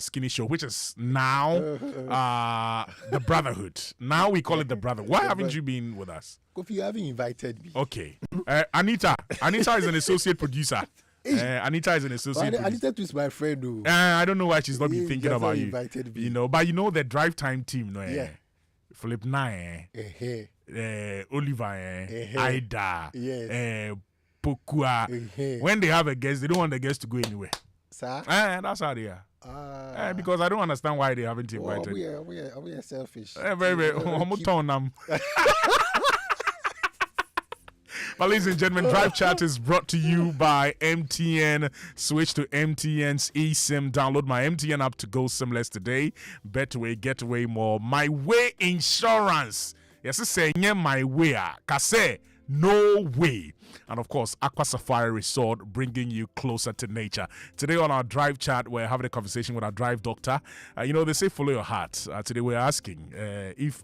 Skinny Show, which is now the Brotherhood. Now we call it the Brotherhood. Why haven't you been with us? Kofi, you haven't invited me. Okay. Anita is an associate producer. Anita is an associate producer. Anita is my friend. Though. I don't know why she's not been thinking about you. Invited me. You know, but you know the drive time team, no? Yeah. Philip Nye, Oliver, Ida, yes. Pokua. When they have a guest, they don't want the guest to go anywhere. Sir? That's how they are. Because I don't understand why they haven't invited. We are selfish. Very. But ladies and gentlemen, Drive Chat is brought to you by MTN. Switch to MTN's eSIM. Download my MTN app to go SIMless today. Betway, get away more. My Way Insurance. Yes, it's saying my way. Kase, no way. And of course, Aqua Safari Resort, bringing you closer to nature. Today on our Drive Chat, we're having a conversation with our Drive doctor. They say follow your heart. Today we're asking if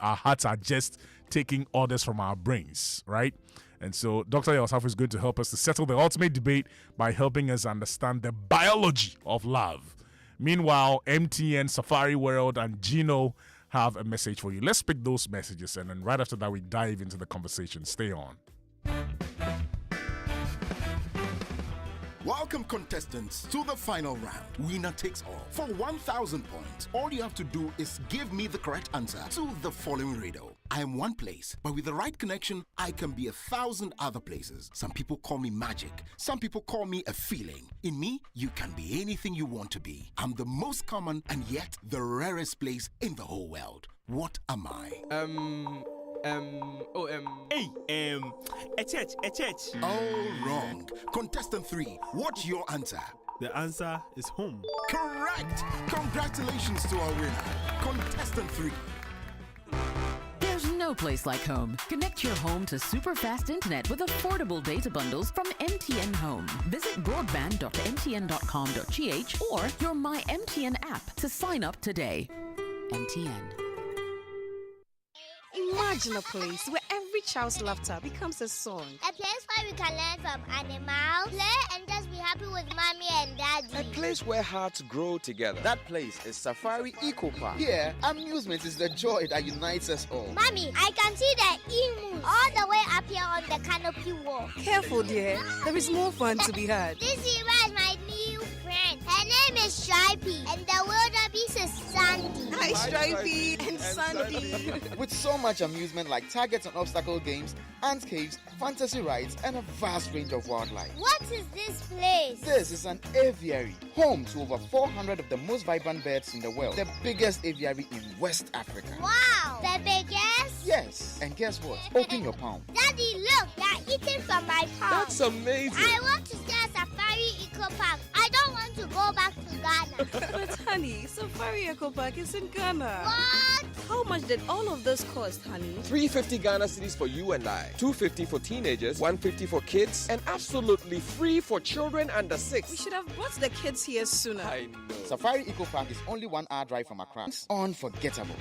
our hearts are just taking orders from our brains, right? And so Dr. Yaw Osafo is going to help us to settle the ultimate debate by helping us understand the biology of love. Meanwhile, MTN, Safari World, and Gino have a message for you. Let's pick those messages, and then right after that, we dive into the conversation. Stay on. Welcome, contestants, to the final round. Winner takes all. For 1,000 points, all you have to do is give me the correct answer to the following riddle. I am one place, but with the right connection, I can be 1,000 other places. Some people call me magic. Some people call me a feeling. In me, you can be anything you want to be. I'm the most common and yet the rarest place in the whole world. What am I? A church. Oh, wrong. Contestant 3, what's your answer? The answer is home. Correct! Congratulations to our winner. Contestant 3. There's no place like home. Connect your home to super fast internet with affordable data bundles from MTN Home. Visit broadband.mtn.com.gh or your My MTN app to sign up today. MTN. Imagine a place where every child's laughter becomes a song. A place where we can learn from animals, play and just be happy with mommy and daddy. A place where hearts grow together. That place is Safari Eco Park. Here, amusement is the joy that unites us all. Mommy, I can see the emus all the way up here on the canopy wall. Careful, dear. There is more fun to be had. This zebra is my new friend. Her name is Stripey, and the wildebeest is Sandy. Hi, Stripey and Sandy. With so much amusement like targets and obstacle games, ant caves, fantasy rides, and a vast range of wildlife. What is this place? This is an aviary, home to over 400 of the most vibrant birds in the world. The biggest aviary in West Africa. Wow, the biggest? Yes, and guess what? Open your palm. Daddy, look, they're eating from my palm. That's amazing. I want to stay at Safari Eco Park. I don't want to go back to Ghana. But honey, Safari Eco Park is in Ghana. What? How much did all of this cost, honey? 350 Ghana cedis for you and I. 250 for teenagers, 150 for kids, and absolutely free for children under 6. We should have brought the kids here sooner. I know. Safari Eco Park is only 1 hour drive from Accra. It's unforgettable.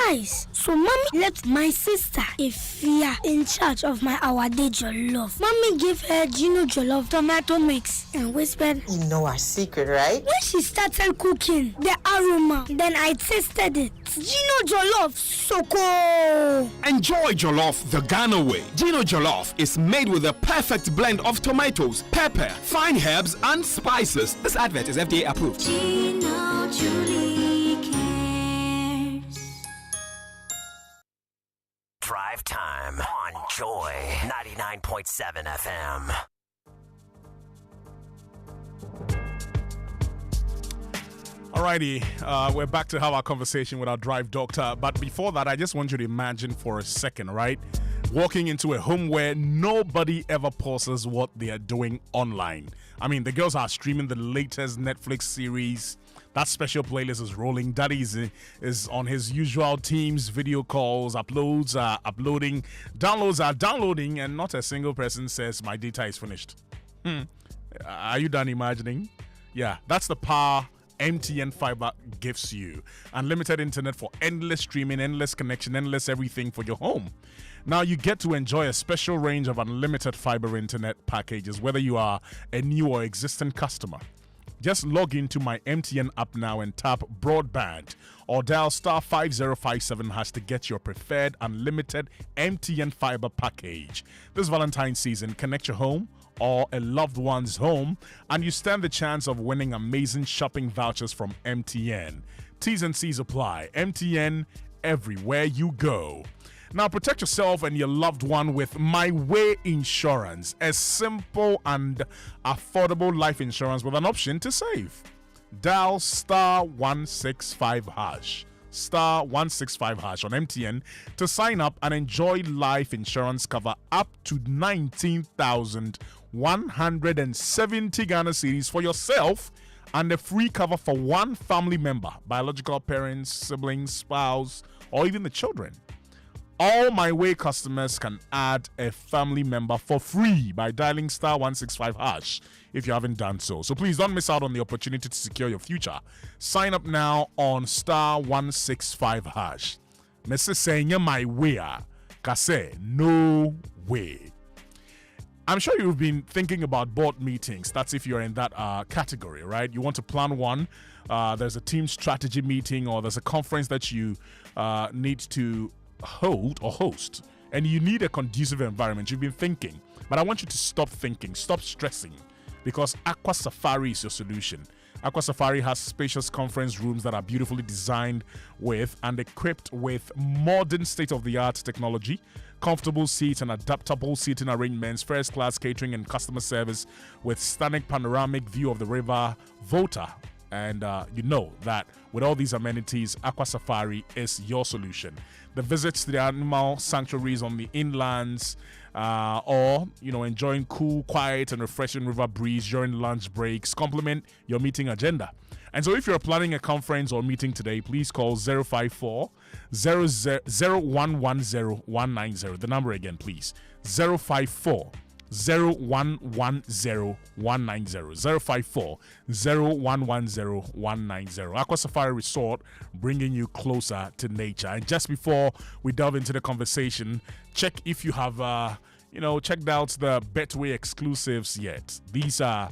Guys, so mommy left my sister Ifia in charge of my awade jollof. Mommy gave her Gino jollof tomato mix and whispered, "You know our secret, right?" When she started cooking, the aroma, then I tasted it. Gino jollof, so cool. Enjoy jollof the Ghana way. Gino jollof is made with a perfect blend of tomatoes, pepper, fine herbs, and spices. This advert is FDA approved. Gino Julie cares. Drive time on Joy 99.7 FM. Alrighty, we're back to have our conversation with our drive doctor. But before that, I just want you to imagine for a second, right? Walking into a home where nobody ever pauses what they are doing online. I mean, the girls are streaming the latest Netflix series. That special playlist is rolling. Daddy is on his usual Teams video calls. Uploads are uploading. Downloads are downloading. And not a single person says, my data is finished. Are you done imagining? Yeah, that's the power MTN Fiber gives you. Unlimited internet for endless streaming, endless connection, endless everything for your home. Now you get to enjoy a special range of unlimited fiber internet packages, whether you are a new or existing customer. Just log into my MTN app now and tap broadband or dial star 5057 hash to get your preferred unlimited MTN fiber package. This Valentine's season, connect your home or a loved one's home and you stand the chance of winning amazing shopping vouchers from MTN. T's and C's apply. MTN, everywhere you go. Now protect yourself and your loved one with My Way Insurance, a simple and affordable life insurance with an option to save. Dial star 165 hash. Star 165 hash on MTN to sign up and enjoy life insurance cover up to 19,170 Ghana cedis for yourself and a free cover for one family member, biological parents, siblings, spouse, or even the children. All My Way customers can add a family member for free by dialing star 165 hash if you haven't done so. So please don't miss out on the opportunity to secure your future. Sign up now on star 165 hash. Mrs. Senya My Way, Kase, no way. I'm sure you've been thinking about board meetings. That's if you're in that category, right? You want to plan one. There's a team strategy meeting or there's a conference that you need to hold or host, and you need a conducive environment. You've been thinking, but I want you to stop thinking, stop stressing, because Aqua Safari is your solution. Aqua Safari has spacious conference rooms that are beautifully designed with and equipped with modern state-of-the-art technology, comfortable seats and adaptable seating arrangements, first-class catering and customer service with stunning panoramic view of the river Volta. And you know that with all these amenities, Aqua Safari is your solution. The visits to the animal sanctuaries on the inlands, or enjoying cool, quiet, and refreshing river breeze during lunch breaks complement your meeting agenda. And so, if you're planning a conference or meeting today, please call 054 0110 190. The number again, please, 054 0110 190 054 0110 190. Aqua Safari Resort, bringing you closer to nature. And just before we delve into the conversation, check if you have checked out the Betway exclusives yet. These are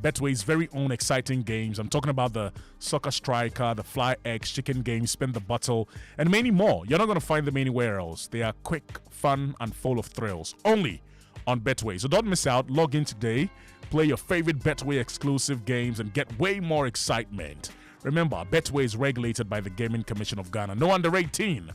Betway's very own exciting games. I'm talking about the Soccer Striker, the Fly X, Chicken Game, Spin the Bottle, and many more. You're not going to find them anywhere else. They are quick, fun, and full of thrills. Only on Betway. So don't miss out. Log in today, play your favorite Betway exclusive games, and get way more excitement. Remember, Betway is regulated by the Gaming Commission of Ghana. No under 18.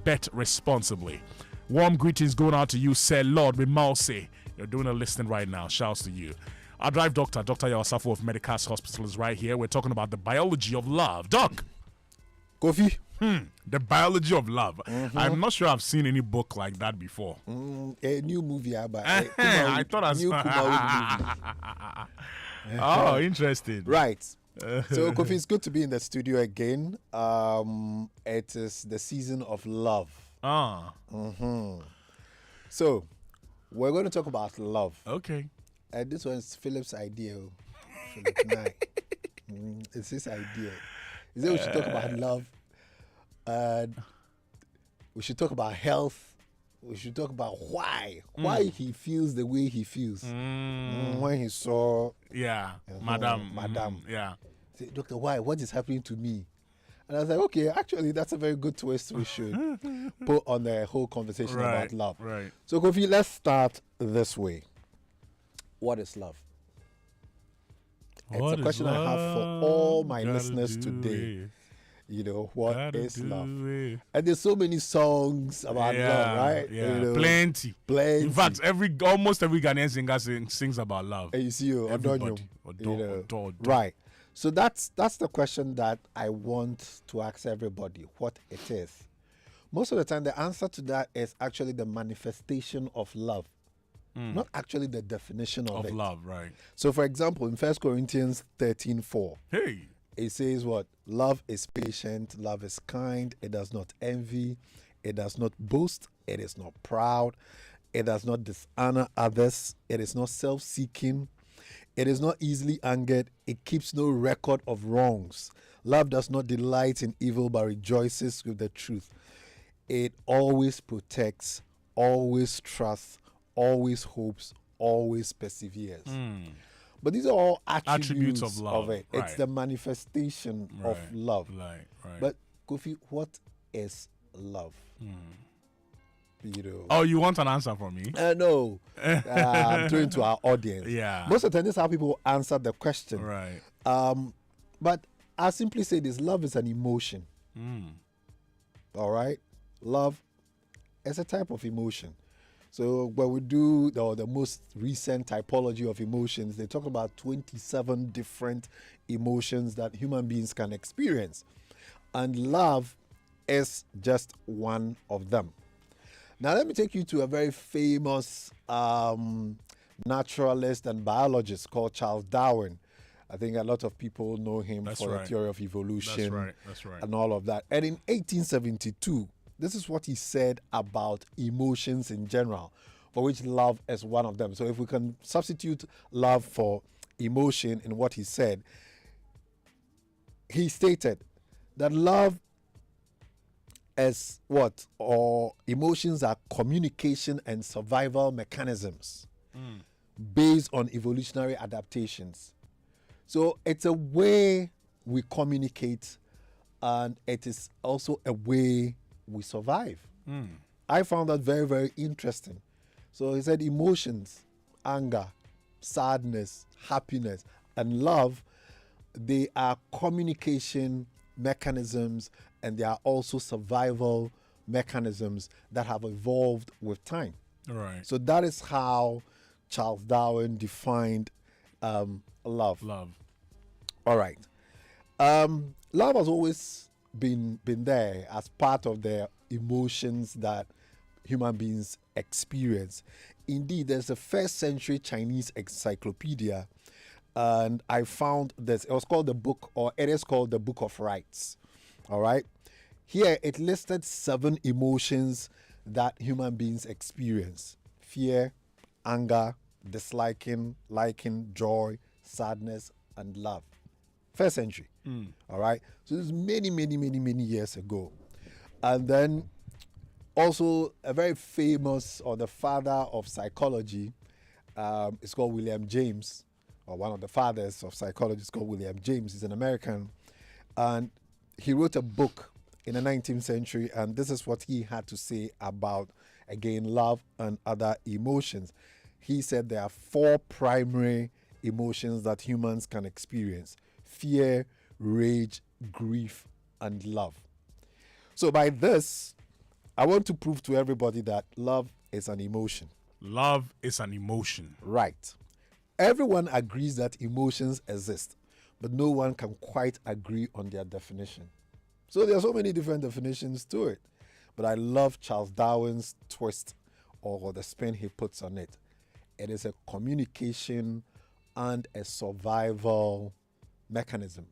Bet responsibly. Warm greetings going out to you, Sir Lord Mimalse. You're doing a listening right now. Shouts to you. Our drive doctor, Dr. Yaw Osafo of Medicas Hospital, is right here. We're talking about the biology of love. Doc. Kofi. The biology of love. I'm not sure I've seen any book like that before. A new movie, but I thought I saw. Oh, interesting. Right. So, Kofi, it's good to be in the studio again. It is the season of love. So, we're going to talk about love. Okay. This one's Philip's idea. Philip tonight. It's his idea. He said we should talk about love. We should talk about health. We should talk about why he feels the way he feels when he saw Madam. Say, Doctor, why? What is happening to me? And I was like, okay, actually, that's a very good twist we should put on the whole conversation about love. Right. So, Kofi, let's start this way. What is love? It's a question I have for all my listeners today. What is love? And there's so many songs about love, right? Yeah, plenty. In fact, almost every Ghanaian singer sings about love. And you see, everybody. Right. So that's the question that I want to ask everybody, what it is. Most of the time, the answer to that is actually the manifestation of love. Not actually the definition of it. Love, right. So, for example, in 1 Corinthians 13:4, it says what? Love is patient, love is kind, it does not envy, it does not boast, it is not proud, it does not dishonor others, it is not self-seeking, it is not easily angered, it keeps no record of wrongs. Love does not delight in evil but rejoices with the truth. It always protects, always trusts, always hopes, always perseveres. But these are all attributes of love. it. Right. It's the manifestation of love. Right. But Kofi, what is love? Oh, you want an answer from me? No. I'm throwing to our audience. Yeah. Most of the time, this is how people answer the question. Right. But I'll simply say this: love is an emotion. All right? Love is a type of emotion. So when we do the most recent typology of emotions, they talk about 27 different emotions that human beings can experience. And love is just one of them. Now let me take you to a very famous naturalist and biologist called Charles Darwin. I think a lot of people know him the theory of evolution. That's right. And all of that. And in 1872, this is what he said about emotions in general, for which love is one of them. So if we can substitute love for emotion in what he said, he stated that love is what? Or emotions are communication and survival mechanisms based on evolutionary adaptations. So it's a way we communicate, and it is also a way we survive. I found that very, very interesting. So he said emotions, anger, sadness, happiness, and love, they are communication mechanisms, and they are also survival mechanisms that have evolved with time. Right. So that is how Charles Darwin defined love. All right. Love has always been there as part of the emotions that human beings experience. Indeed, there's a first century Chinese encyclopedia, and I found this. It is called the Book of Rights. All right. Here it listed 7 emotions that human beings experience: fear, anger, disliking, liking, joy, sadness, and love. First century. All right. So this is many, many, many, many years ago. And then also a very famous, or the father of psychology, is called William James, or one of the fathers of psychology is called William James. He's an American. And he wrote a book in the 19th century, and this is what he had to say about, again, love and other emotions. He said there are 4 primary emotions that humans can experience: fear, rage, grief, and love. So by this, I want to prove to everybody that love is an emotion. Love is an emotion. Right. Everyone agrees that emotions exist, but no one can quite agree on their definition. So there are so many different definitions to it. But I love Charles Darwin's twist, or the spin he puts on it. It is a communication and a survival mechanism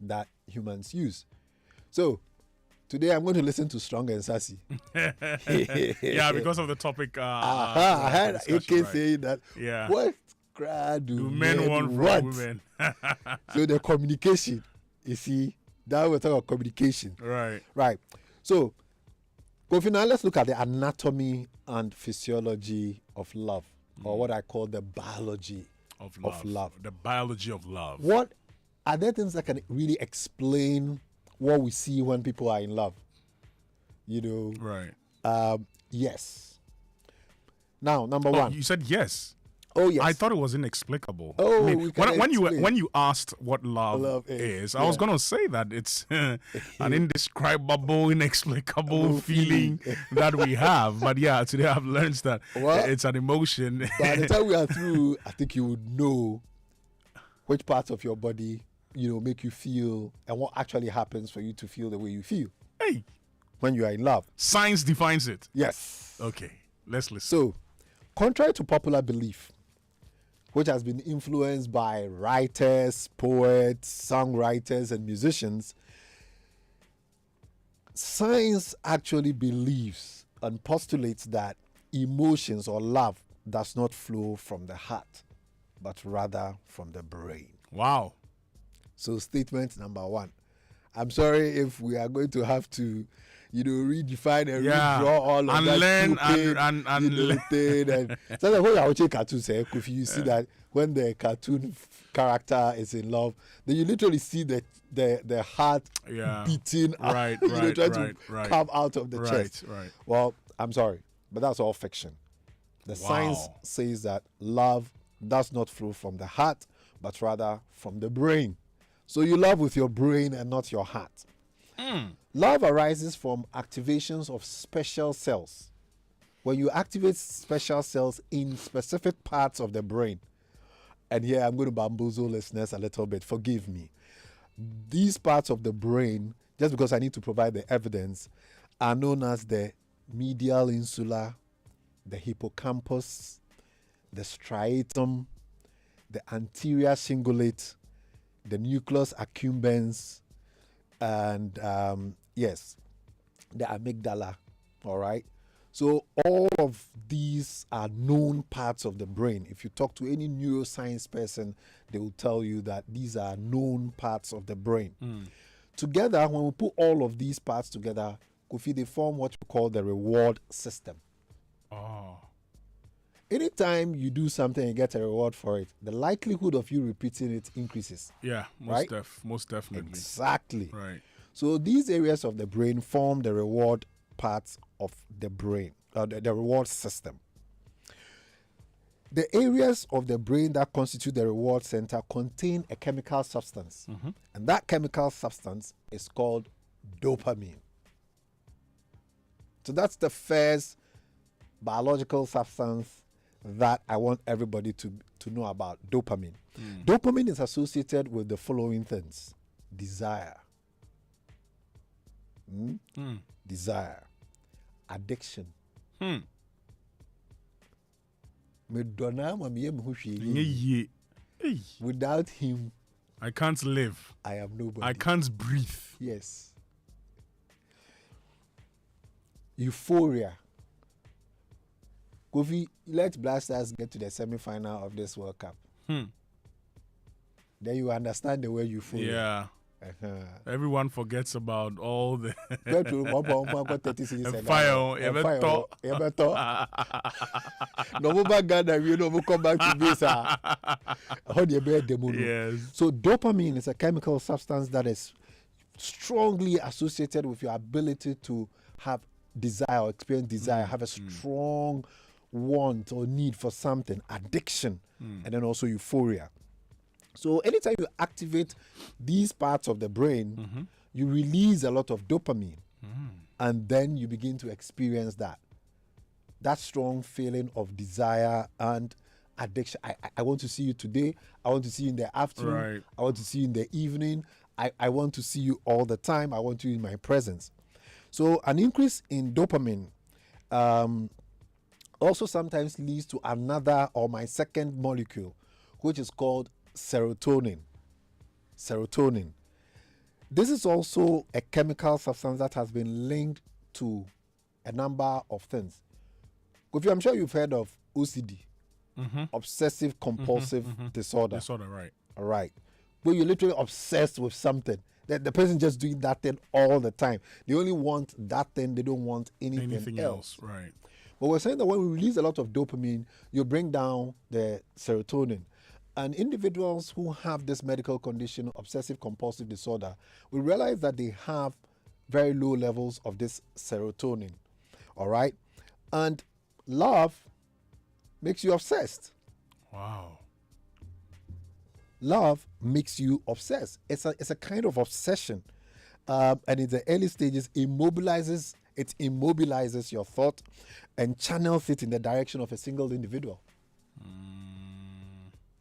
that humans use. So today I'm going to listen to Strong and Sassy. Yeah, because of the topic. I heard AK saying that. Yeah. What crowd do men want from women? So the communication, you see, that we're talking about communication. Right. So, Kofi, now let's look at the anatomy and physiology of love, or what I call the biology of love. The biology of love. What are there things that can really explain what we see when people are in love? Right. Yes. Now, number one. You said yes. Oh, yes. I thought it was inexplicable. Oh, when you asked what love is, I was going to say that it's an indescribable, inexplicable feeling that we have. But yeah, today I've learned that it's an emotion. By the time we are through, I think you would know which parts of your body, make you feel, and what actually happens for you to feel the way you feel. Hey, when you are in love. Science defines it. Yes. Okay, let's listen. So, contrary to popular belief, which has been influenced by writers, poets, songwriters, and musicians, science actually believes and postulates that emotions or love does not flow from the heart, but rather from the brain. Wow. So statement number 1. I'm sorry if we are going to have to, redefine and redraw all of that. Learn and so the whole watching cartoon say, if you see that when the cartoon character is in love, then you literally see the heart beating, trying to come out of the chest. Right. Well, I'm sorry, but that's all fiction. The science says that love does not flow from the heart, but rather from the brain. So you love with your brain and not your heart. Love arises from activations of special cells. When you activate special cells in specific parts of the brain, and here I'm going to bamboozle listeners a little bit, forgive me. These parts of the brain, just because I need to provide the evidence, are known as the medial insula, the hippocampus, the striatum, the anterior cingulate, the nucleus accumbens, and the amygdala. All right. So all of these are known parts of the brain. If you talk to any neuroscience person, they will tell you that these are known parts of the brain. Together, when we put all of these parts together, Kofi, they form what we call the reward system. Anytime you do something and get a reward for it, the likelihood of you repeating it increases. Yeah, most definitely. Exactly. Right. So these areas of the brain form the reward parts of the brain, the reward system. The areas of the brain that constitute the reward center contain a chemical substance. And that chemical substance is called dopamine. So that's the first biological substance that I want everybody to know about, dopamine. Dopamine is associated with the following things: desire, desire, addiction. Without him, I can't live. I am nobody. I can't breathe. Yes. Euphoria. Kofi, let Blasters get to the semi-final of this World Cup. Then you understand the way euphoria. Yeah. Everyone forgets about all the come back to this. Yes. So dopamine is a chemical substance that is strongly associated with your ability to have desire or experience desire, have a strong want or need for something, addiction, and then also euphoria. So anytime you activate these parts of the brain, you release a lot of dopamine, and then you begin to experience that strong feeling of desire and addiction. I want to see you today. I want to see you in the afternoon. Right. I want to see you in the evening. I want to see you all the time. I want you in my presence. So an increase in dopamine also sometimes leads to another, or my second molecule, which is called serotonin. Serotonin. This is also a chemical substance that has been linked to a number of things. Kofi, I'm sure you've heard of OCD, obsessive compulsive disorder. Right. All right. Where you're literally obsessed with something. The person just doing that thing all the time. They only want that thing. They don't want anything else. Right. But we're saying that when we release a lot of dopamine, you bring down the serotonin. And individuals who have this medical condition, obsessive compulsive disorder, will realize that they have very low levels of this serotonin. All right? And love makes you obsessed. Wow. Love makes you obsessed. It's a kind of obsession. And in the early stages, it immobilizes your thought and channels it in the direction of a single individual.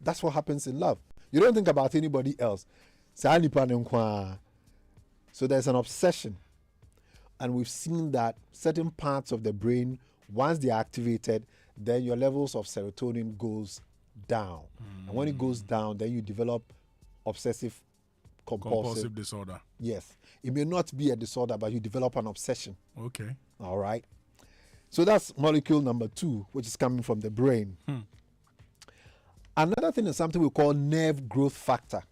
That's what happens in love. You don't think about anybody else. So there's an obsession. And we've seen that certain parts of the brain, once they're activated, then your levels of serotonin goes down. And when it goes down, then you develop obsessive compulsive disorder. Yes. It may not be a disorder, but you develop an obsession. Okay. All right. So that's molecule number 2, which is coming from the brain. Another thing is something we call nerve growth factor.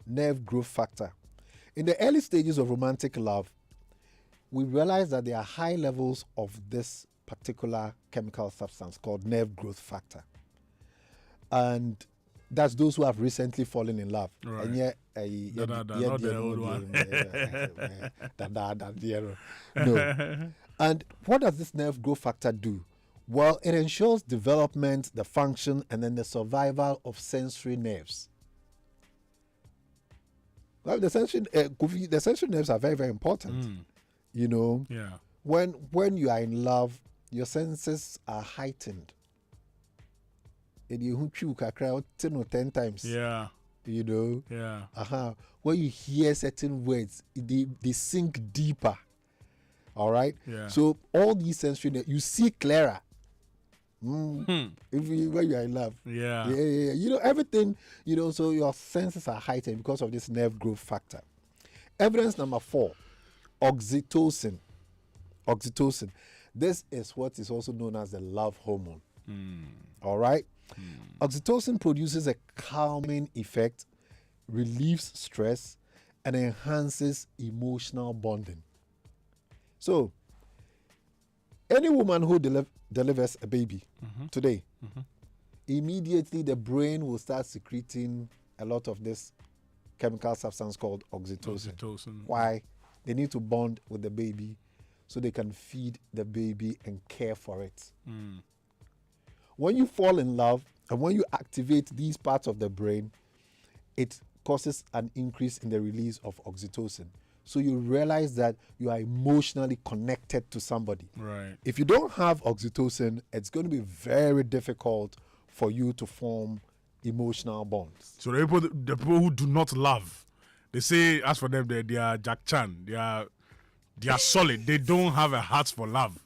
Nerve growth factor. In the early stages of romantic love, we realize that there are high levels of this particular chemical substance called nerve growth factor. And that's those who have recently fallen in love. Right. And yet, not the old one. No. And what does this nerve growth factor do? Well, it ensures development, the function, and then the survival of sensory nerves. Well, the sensory nerves are very, very important. You know, when you are in love, your senses are heightened. And you cry 10 or 10 times. Yeah. You know? Yeah. When you hear certain words, they sink deeper. All right? Yeah. So all these sensory nerves, you see clearer. When you are in love. Yeah. You know, everything, you know, so your senses are heightened because of this nerve growth factor. Evidence number 4, oxytocin. Oxytocin. This is what is also known as the love hormone. All right? Oxytocin produces a calming effect, relieves stress, and enhances emotional bonding. So, any woman who delivers a baby today, immediately the brain will start secreting a lot of this chemical substance called oxytocin. Why? They need to bond with the baby so they can feed the baby and care for it. When you fall in love and when you activate these parts of the brain, it causes an increase in the release of oxytocin. So you realize that you are emotionally connected to somebody. Right. If you don't have oxytocin, it's going to be very difficult for you to form emotional bonds. So the people who do not love, they say, as for them, they are Jack Chan. They are solid. They don't have a heart for love.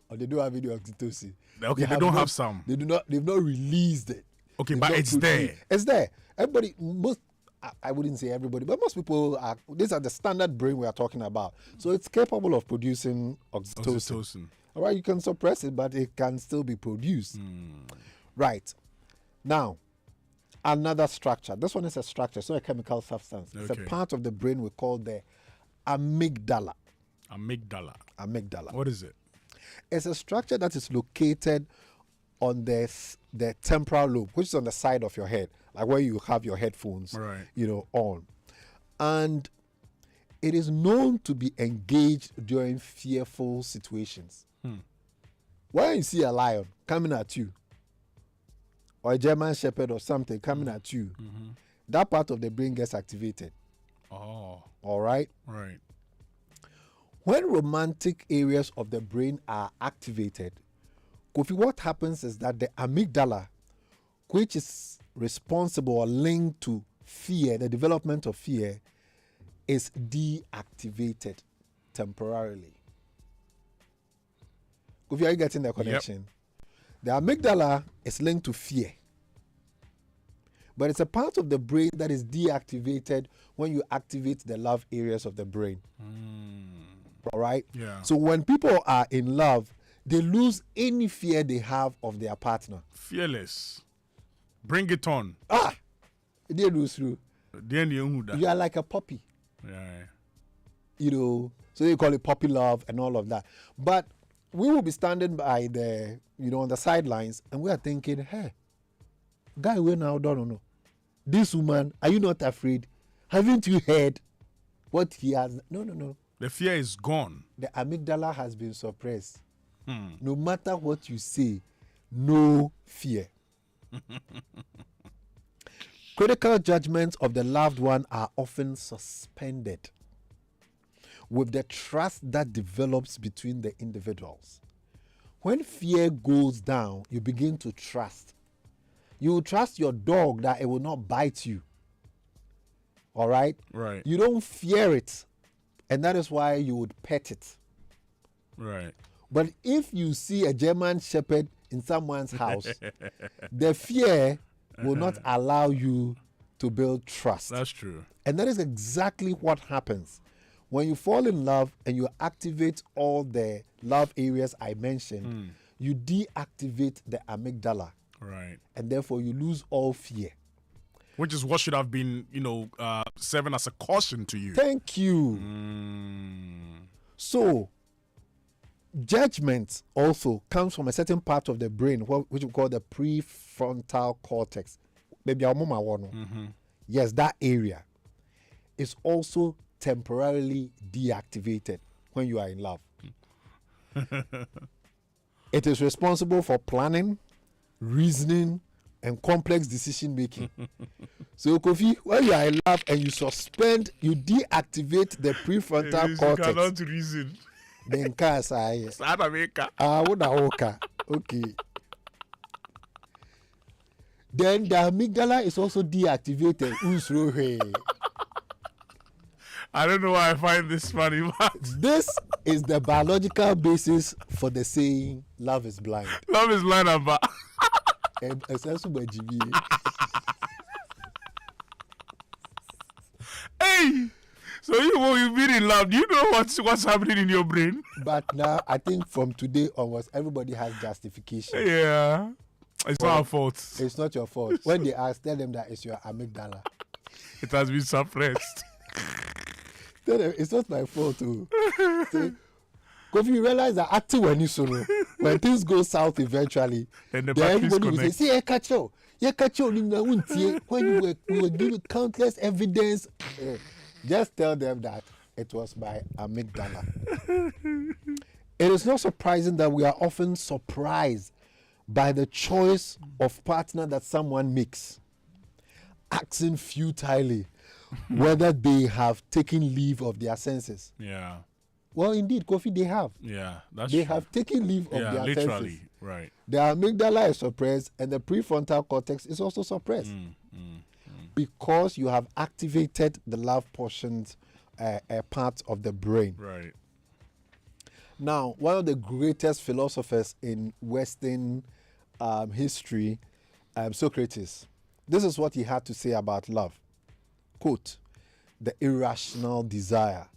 Or they don't have any oxytocin. Okay, they don't have some. They've not released it. Okay, but it's there. It's there. Everybody, I wouldn't say everybody, but most people are. These are the standard brain we are talking about. So it's capable of producing oxytocin. All right, you can suppress it, but it can still be produced. Right. Now, another structure. This one is a structure, so a chemical substance. It's a part of the brain we call the amygdala. Amygdala. What is it? It's a structure that is located on the temporal lobe, which is on the side of your head, like where you have your headphones, on. And it is known to be engaged during fearful situations. When you see a lion coming at you, or a German shepherd or something coming at you, that part of the brain gets activated. Oh. All right? Right. When romantic areas of the brain are activated, Kofi, what happens is that the amygdala, which is responsible or linked to fear, the development of fear, is deactivated temporarily. Kofi, are you getting the connection? Yep. The amygdala is linked to fear. But it's a part of the brain that is deactivated when you activate the love areas of the brain. All right? Yeah. So when people are in love, they lose any fear they have of their partner. Fearless. Bring it on. They lose through. You are like a puppy. Yeah. You know, so they call it puppy love and all of that. But we will be standing by the, on the sidelines, and we are thinking, hey, guy, we now don't know. This woman, are you not afraid? Haven't you heard what he has? No. The fear is gone. The amygdala has been suppressed. No matter what you say, no fear. Critical judgments of the loved one are often suspended with the trust that develops between the individuals. When fear goes down, you begin to trust. You will trust your dog that it will not bite you. All right? Right. You don't fear it, and that is why you would pet it. Right. But if you see a German shepherd in someone's house, the fear will not allow you to build trust. That's true. And that is exactly what happens. When you fall in love and you activate all the love areas I mentioned, you deactivate the amygdala. Right. And therefore you lose all fear. Which is what should have been, serving as a caution to you. Thank you. So, judgment also comes from a certain part of the brain, which we call the prefrontal cortex. Maybe our mama one. Yes, that area is also temporarily deactivated when you are in love. It is responsible for planning, reasoning, and complex decision making. So, Kofi, when you are in love and you deactivate the prefrontal cortex. You cannot reason. Then okay. Then the amygdala is also deactivated. I don't know why I find this funny, but this is the biological basis for the saying love is blind. Love is blind, Abba. Hey, so you've been in love. Do you know what's happening in your brain? But now I think from today onwards, everybody has justification. Yeah, it's not our fault. It's not your fault. When they ask, tell them that it's your amygdala. It has been suppressed. Tell them it's not my fault too. Because you realize that acting when things go south eventually, then everybody will say, see, when we were giving countless evidence, just tell them that it was by amygdala. It is not surprising that we are often surprised by the choice of partner that someone makes, asking futilely whether they have taken leave of their senses. Yeah. Well, indeed, Kofi, they have. Yeah, that's They true. have taken leave of their literally, senses. right. The amygdala is suppressed and the prefrontal cortex is also suppressed because you have activated the love portions part of the brain. Right. Now, one of the greatest philosophers in Western history, Socrates, this is what he had to say about love. Quote, the irrational desire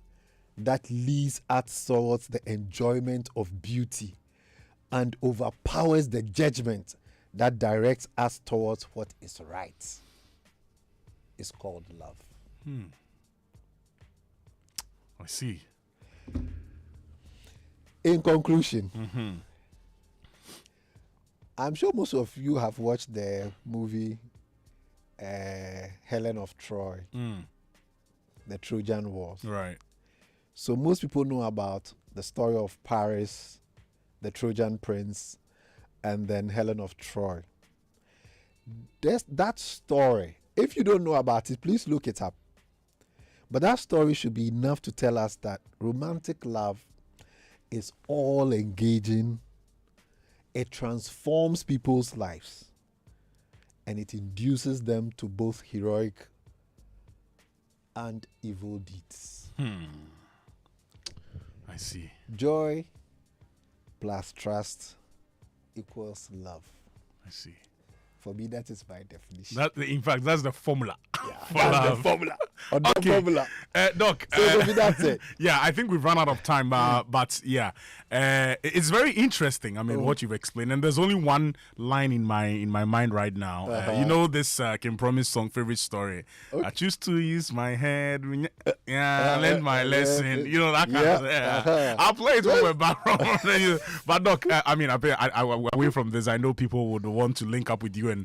that leads us towards the enjoyment of beauty and overpowers the judgment that directs us towards what is right is called love. I see. In conclusion, I'm sure most of you have watched the movie Helen of Troy, the Trojan Wars. Right. So most people know about the story of Paris, the Trojan prince, and then Helen of Troy. That story, if you don't know about it, please look it up. But that story should be enough to tell us that romantic love is all engaging. It transforms people's lives. And it induces them to both heroic and evil deeds. I see. Joy plus trust equals love. I see. For me, that is my definition. In fact, that's the formula. That's the formula. Okay. Formula. Doc. So that's it. Yeah, I think we've run out of time. But yeah, it's very interesting. I mean, what you've explained, and there's only one line in my mind right now. You know this Kim Promise song, Favorite Story. Okay. I choose to use my head. I learned my lesson. You know that kind of. I'll play it when we're back. But Doc, I mean, away from this, I know people would want to link up with you, and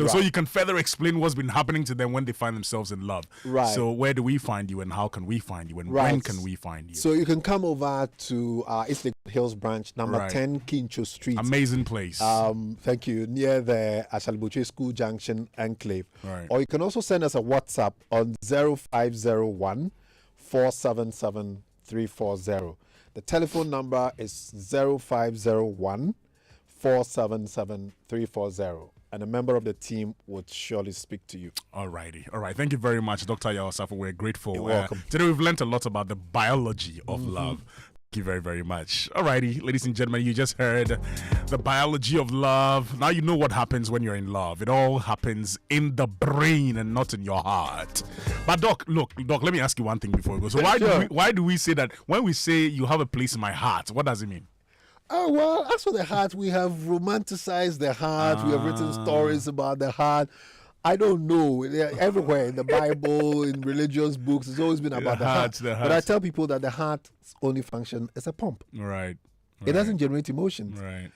so you can further explain what's been happening to them when they find themselves in love. Right. So where do we find you, and how can we find you, and when can we find you? So you can come over to East Lake Hills branch, number 10 Kincho Street. Amazing place. Thank you. Near the Ashalibuche School Junction Enclave. Right. Or you can also send us a WhatsApp on 0501 477 340. The telephone number is 0501 477 340. And a member of the team would surely speak to you. All righty. All right. Thank you very much, Dr. Yaw Osafo. We're grateful. You're welcome. Today we've learned a lot about the biology of love. Thank you very, very much. All righty, ladies and gentlemen, you just heard the biology of love. Now you know what happens when you're in love. It all happens in the brain and not in your heart. But Doc, let me ask you one thing before we go. So why do we say that when we say you have a place in my heart? What does it mean? Oh, well, as for the heart, we have romanticized the heart. We have written stories about the heart. I don't know. They're everywhere in the Bible, in religious books. It's always been about the heart. But I tell people that the heart's only function is a pump. Right. It doesn't generate emotions. Right.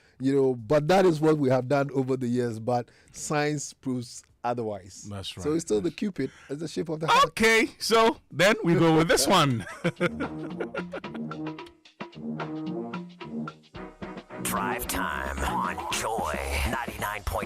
But that is what we have done over the years. But science proves otherwise. That's right. So it's still the Cupid. It's the shape of the heart. Okay. So then we go with this one. Drive time on Joy 99.7.